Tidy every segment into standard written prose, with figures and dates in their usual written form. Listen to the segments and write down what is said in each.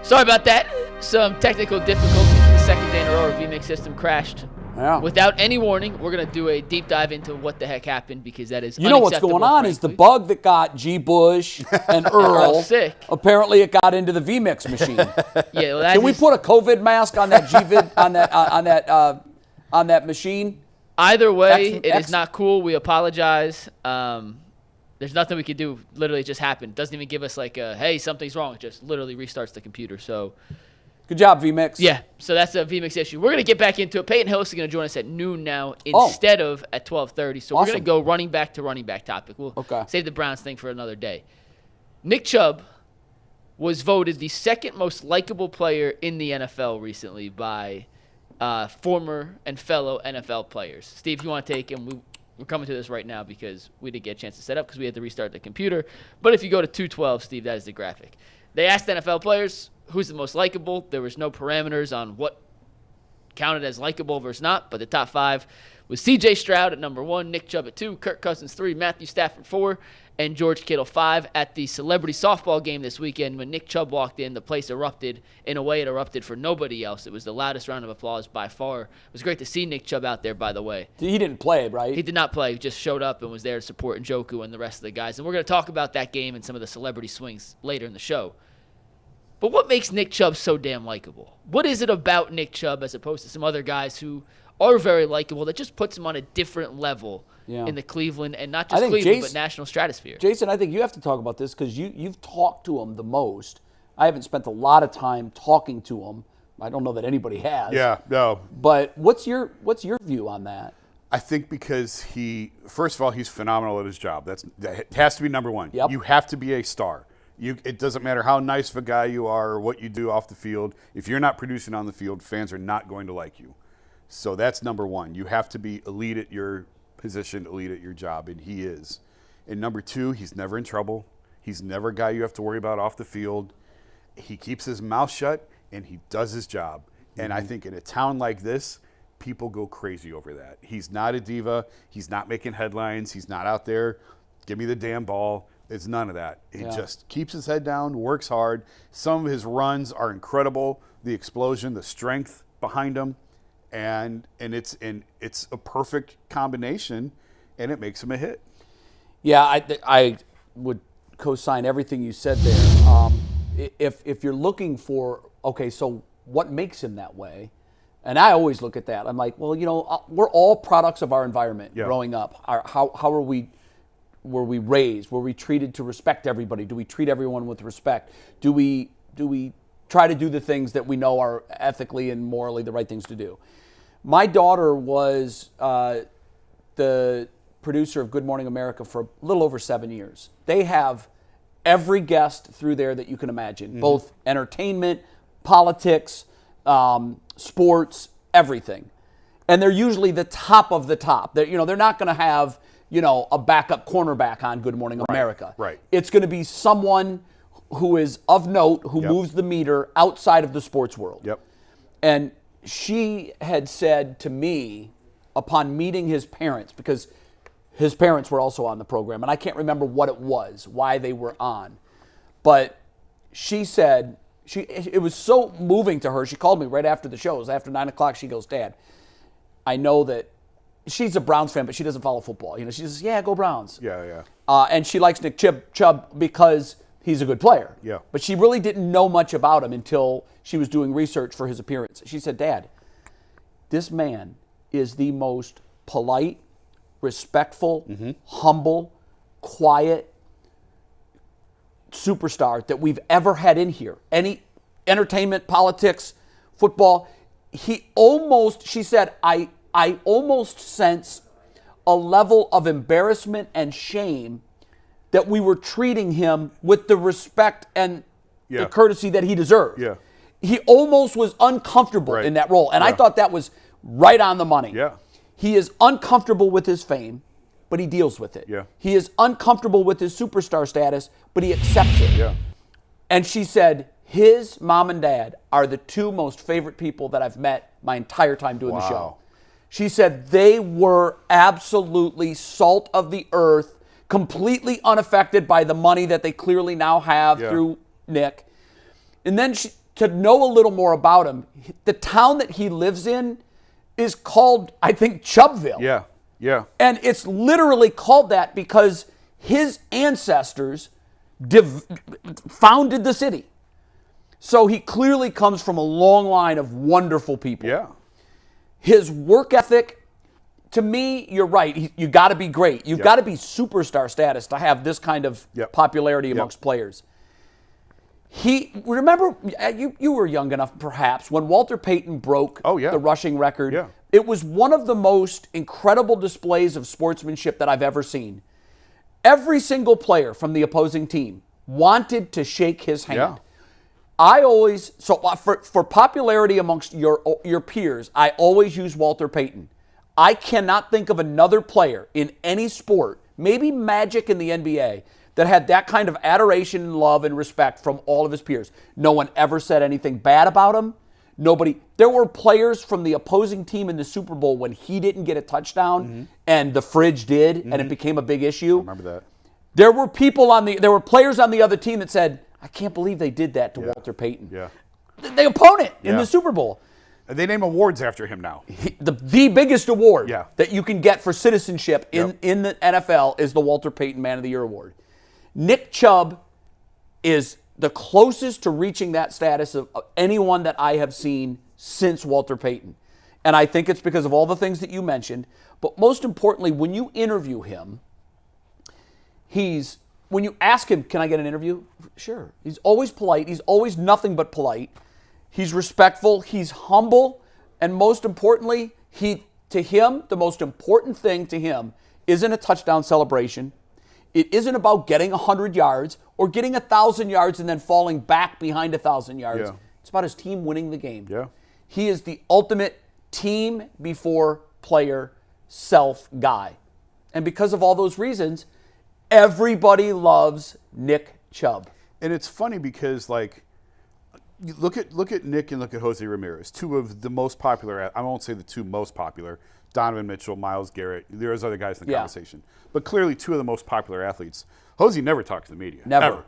Sorry about that. Some technical difficulties in the second day in a row. Our VMix system crashed. Yeah. Without any warning, we're going to do a deep dive into what the heck happened because that is You know what's going on is the bug that got G. Bush and Earl. Sick. Apparently, it got into the VMix machine. Yeah, well, Can we put a COVID mask on that G-Vid on that machine? Either way, it is not cool. We apologize. There's nothing we can do. Literally, it just happened. Doesn't even give us like a, hey, something's wrong. It just literally restarts the computer. So, good job, VMix. Yeah, so that's a VMix issue. We're going to get back into it. Peyton Hillis is going to join us at noon now instead of at 12:30. So we're going to go running back to running back topic. We'll save the Browns thing for another day. Nick Chubb was voted the second most likable player in the NFL recently by former and fellow NFL players. Steve, you want to take him? We're coming to this right now because we didn't get a chance to set up because we had to restart the computer. But if you go to 212, Steve, that is the graphic. They asked NFL players who's the most likable. There was no parameters on what counted as likable versus not, but the top 5 was CJ Stroud at number 1, Nick Chubb at 2, Kirk Cousins 3, Matthew Stafford 4, and George Kittle 5. At the celebrity softball game this weekend, when Nick Chubb walked in, the place erupted in a way it erupted for nobody else. It was the loudest round of applause by far. It was great to see Nick Chubb out there, by the way. He didn't play, right? He did not play. He just showed up and was there to support Njoku and the rest of the guys. And we're going to talk about that game and some of the celebrity swings later in the show. But what makes Nick Chubb so damn likable? What is it about Nick Chubb as opposed to some other guys who are very likable that just puts him on a different level in the Cleveland, and not just Cleveland, but national stratosphere? Jason, I think you have to talk about this because you've talked to him the most. I haven't spent a lot of time talking to him. I don't know that anybody has. Yeah, no. But what's your view on that? I think because first of all, he's phenomenal at his job. That has to be number one. Yep. You have to be a star. It doesn't matter how nice of a guy you are or what you do off the field. If you're not producing on the field, fans are not going to like you. So that's number one. You have to be elite at your position, elite at your job, and he is. And number 2, he's never in trouble. He's never a guy you have to worry about off the field. He keeps his mouth shut, and he does his job. Mm-hmm. And I think in a town like this, people go crazy over that. He's not a diva. He's not making headlines. He's not out there, give me the damn ball. It's none of that. He just keeps his head down, works hard. Some of his runs are incredible. The explosion, the strength behind him, and it's a perfect combination, and it makes him a hit. Yeah, I would co-sign everything you said there. If you're looking for, so what makes him that way? And I always look at that. I'm like, well, we're all products of our environment growing up. How were we raised? Were we treated to respect everybody? Do we treat everyone with respect? Do we try to do the things that we know are ethically and morally the right things to do? My daughter was the producer of Good Morning America for a little over 7 years. They have every guest through there that you can imagine, both entertainment, politics, sports, everything. And they're usually the top of the top. They're not going to have a backup cornerback on Good Morning America. Right. It's going to be someone who is of note, who moves the meter outside of the sports world. Yep. And she had said to me, upon meeting his parents, because his parents were also on the program, and I can't remember what it was, why they were on, but she said, it was so moving to her. She called me right after the show. It was after 9 o'clock. She goes, Dad, I know that she's a Browns fan, but she doesn't follow football. She says, yeah, go Browns. Yeah. And she likes Nick Chubb because he's a good player. Yeah. But she really didn't know much about him until she was doing research for his appearance. She said, Dad, this man is the most polite, respectful, humble, quiet superstar that we've ever had in here. Any entertainment, politics, football. She said, I almost sense a level of embarrassment and shame that we were treating him with the respect and the courtesy that he deserved. Yeah. He almost was uncomfortable in that role. And I thought that was right on the money. Yeah. He is uncomfortable with his fame, but he deals with it. Yeah. He is uncomfortable with his superstar status, but he accepts it. Yeah. And she said, his mom and dad are the 2 most favorite people that I've met my entire time doing the show. She said they were absolutely salt of the earth, completely unaffected by the money that they clearly now have through Nick. And then to know a little more about him, the town that he lives in is called, I think, Chubbville. Yeah, yeah. And it's literally called that because his ancestors founded the city. So he clearly comes from a long line of wonderful people. Yeah. His work ethic, to me, you're right. You got to be great. You've got to be superstar status to have this kind of popularity amongst players. Remember, you were young enough, perhaps, when Walter Payton broke the rushing record. Yeah. It was one of the most incredible displays of sportsmanship that I've ever seen. Every single player from the opposing team wanted to shake his hand. Yeah. For popularity amongst your peers, I always use Walter Payton. I cannot think of another player in any sport, maybe Magic in the NBA, that had that kind of adoration and love and respect from all of his peers. No one ever said anything bad about him. There were players from the opposing team in the Super Bowl when he didn't get a touchdown and the fridge did, and it became a big issue. I remember that. There were players on the other team that said, I can't believe they did that to Walter Payton. Yeah. The opponent in the Super Bowl. They name awards after him now. The biggest award Yeah. that you can get for citizenship in the NFL is the Walter Payton Man of the Year award. Nick Chubb is the closest to reaching that status of anyone that I have seen since Walter Payton. And I think it's because of all the things that you mentioned. But most importantly, when you interview him, when you ask him, can I get an interview? Sure. He's always polite. He's always nothing but polite. He's respectful. He's humble. And most importantly, the most important thing to him isn't a touchdown celebration. It isn't about getting 100 yards or getting 1,000 yards and then falling back behind 1,000 yards. Yeah. It's about his team winning the game. Yeah. He is the ultimate team before player self guy. And because of all those reasons, everybody loves Nick Chubb. And it's funny because, like, you look at Nick and look at Jose Ramirez, two of the most popular. I won't say the two most popular. Donovan Mitchell, Myles Garrett. There's other guys in the conversation, but clearly two of the most popular athletes. Jose never talks to the media. Never. Ever.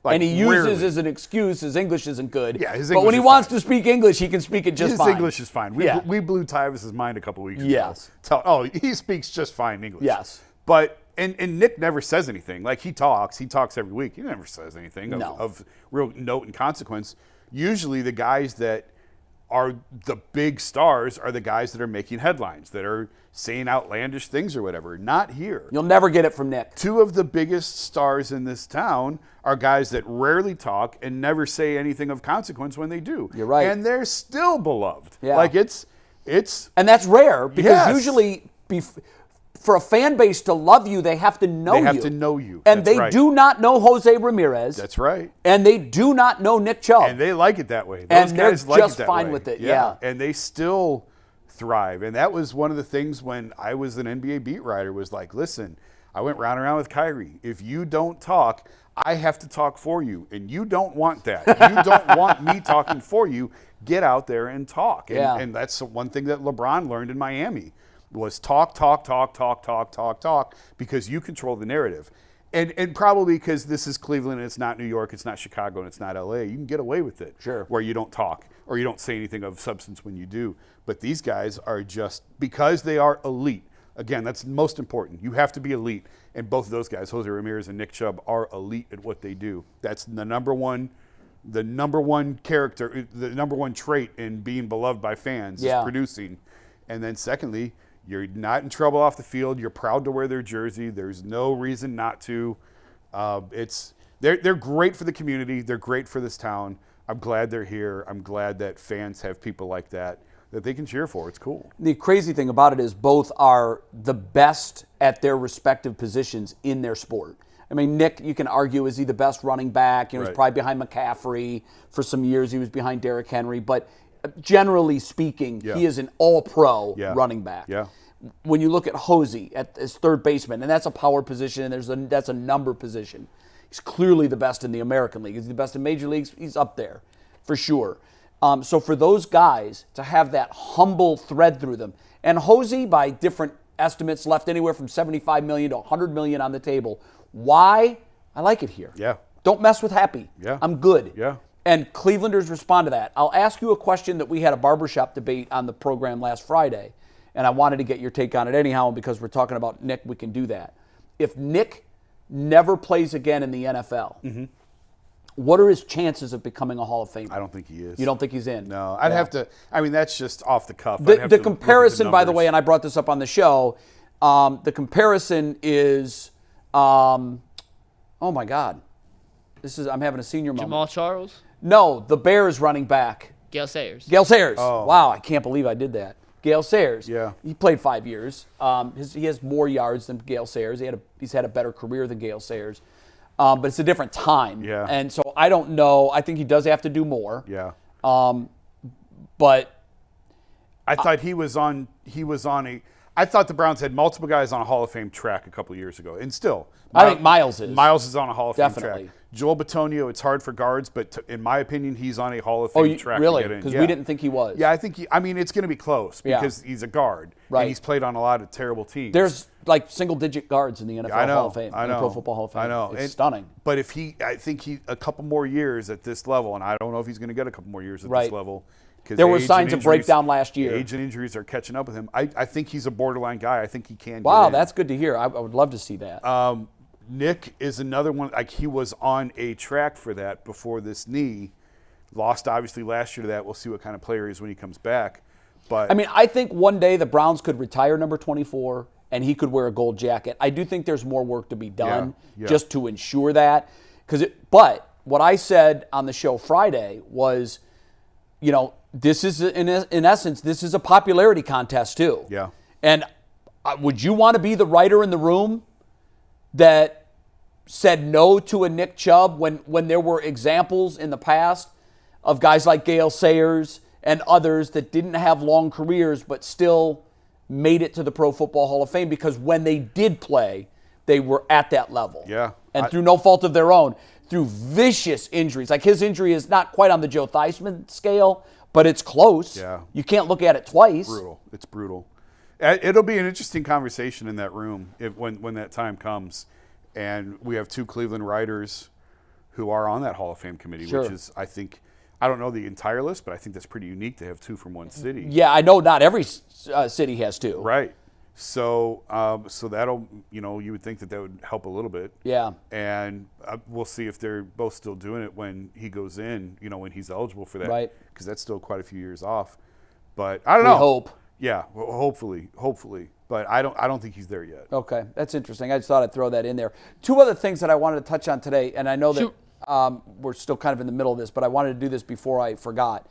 Like, and he uses rarely. as an excuse his English isn't good. Yeah, his but English when he is wants fine. to speak English, he can speak it just fine. His English is fine. We blew Tyvus's mind a couple weeks ago. Yes. He speaks just fine English. Yes. But and Nick never says anything. Like, he talks every week. He never says anything of real note and consequence. Usually the guys that are the big stars are the guys that are making headlines, that are saying outlandish things or whatever. Not here. You'll never get it from Nick. Two of the biggest stars in this town are guys that rarely talk and never say anything of consequence when they do. You're right. And they're still beloved. Yeah. Like, it's and that's rare because Yes. usually for a fan base to love you, they have to know you. They have to know you. And That's they right. do not know Jose Ramirez. That's right. And they do not know Nick Chubb. And they like it that way. Those And they're guys like just it that fine way. with it, yeah. And they still thrive. And that was one of the things when I was an NBA beat writer, was like, listen, I went round and round with Kyrie. If you don't talk, I have to talk for you. And you don't want that. You don't want me talking for you. Get out there and talk. And that's one thing that LeBron learned in Miami, was talk, because you control the narrative. And probably because this is Cleveland and it's not New York, it's not Chicago, and it's not LA, you can get away with it. Sure. Where you don't talk or you don't say anything of substance when you do. But these guys are just, because they are elite. Again, that's most important. You have to be elite. And both of those guys, Jose Ramirez and Nick Chubb, are elite at what they do. That's the number one character, the number one trait in being beloved by fans, is producing. And then secondly, you're not in trouble off the field. You're proud to wear their jersey. There's no reason not to. They're great for the community. They're great for this town. I'm glad they're here. I'm glad that fans have people like that they can cheer for. It's cool. The crazy thing about it is both are the best at their respective positions in their sport. I mean, Nick, you can argue, is he the best running back? He was probably behind McCaffrey. For some years, he was behind Derrick Henry. But generally speaking, he is an all-pro running back. Yeah. When you look at Hosey as third baseman, and that's a power position, and that's a number position. He's clearly the best in the American League. He's the best in major leagues. He's up there, for sure. So for those guys to have that humble thread through them, and Hosey, by different estimates, left anywhere from $75 million to $100 million on the table. Why? I like it here. Yeah. Don't mess with Happy. Yeah. I'm good. Yeah. And Clevelanders respond to that. I'll ask you a question that we had a barbershop debate on the program last Friday, and I wanted to get your take on it anyhow, and because we're talking about Nick, we can do that. If Nick never plays again in the NFL, what are his chances of becoming a Hall of Famer? I don't think he is. You don't think he's in? No. I'd have to – I mean, that's just off the cuff. The comparison, by the way, and I brought this up on the show, the comparison is oh, my God. I'm having a senior moment. Jamal Charles? No, the Bears running back. Gale Sayers. Gale Sayers. Oh. Wow, I can't believe I did that. Gale Sayers. Yeah. He played 5 years. He has more yards than Gale Sayers. He's had a better career than Gale Sayers. But it's a different time. Yeah. And so I don't know. I think he does have to do more. Yeah. But I thought he was on a – I thought the Browns had multiple guys on a Hall of Fame track a couple of years ago. And still. I think Miles is. Miles is on a Hall of Fame Definitely. track. Joel Bitonio, it's hard for guards, but in my opinion, he's on a Hall of Fame track really? to get in. Because we didn't think he was. Yeah, I think it's going to be close because he's a guard. Right. And he's played on a lot of terrible teams. There's like single-digit guards in the NFL Hall of Fame. I know. In the Pro Football Hall of Fame. I know. It's stunning. But I think a couple more years at this level, and I don't know if he's going to get a couple more years at this level. There were signs of breakdown last year. Age and injuries are catching up with him. I think he's a borderline guy. I think he can Wow, get in. that's good to hear. I would love to see that. Nick is another one. Like, he was on a track for that before this knee. Lost, obviously, last year to that. We'll see what kind of player he is when he comes back. But I mean, I think one day the Browns could retire number 24 and he could wear a gold jacket. I do think there's more work to be done just to ensure that. But what I said on the show Friday was, this is, in essence, this is a popularity contest too. Yeah. And would you want to be the writer in the room that said no to a Nick Chubb when there were examples in the past of guys like Gale Sayers and others that didn't have long careers but still made it to the Pro Football Hall of Fame because when they did play, they were at that level. Yeah. And through no fault of their own, through vicious injuries. Like, his injury is not quite on the Joe Theismann scale, but it's close. Yeah. You can't look at it twice. Brutal. It's brutal. It'll be an interesting conversation in that room when that time comes. And we have two Cleveland writers who are on that Hall of Fame committee, which is, I think, I don't know the entire list, but I think that's pretty unique to have two from one city. Yeah, I know not every city has two. Right. So that'll, you would think that would help a little bit. Yeah. And we'll see if they're both still doing it when he goes in, when he's eligible for that. Right. Because that's still quite a few years off. But I don't know. We hope. Yeah, well, hopefully. But I don't think he's there yet. Okay, that's interesting. I just thought I'd throw that in there. Two other things that I wanted to touch on today, and I know that we're still kind of in the middle of this, but I wanted to do this before I forgot.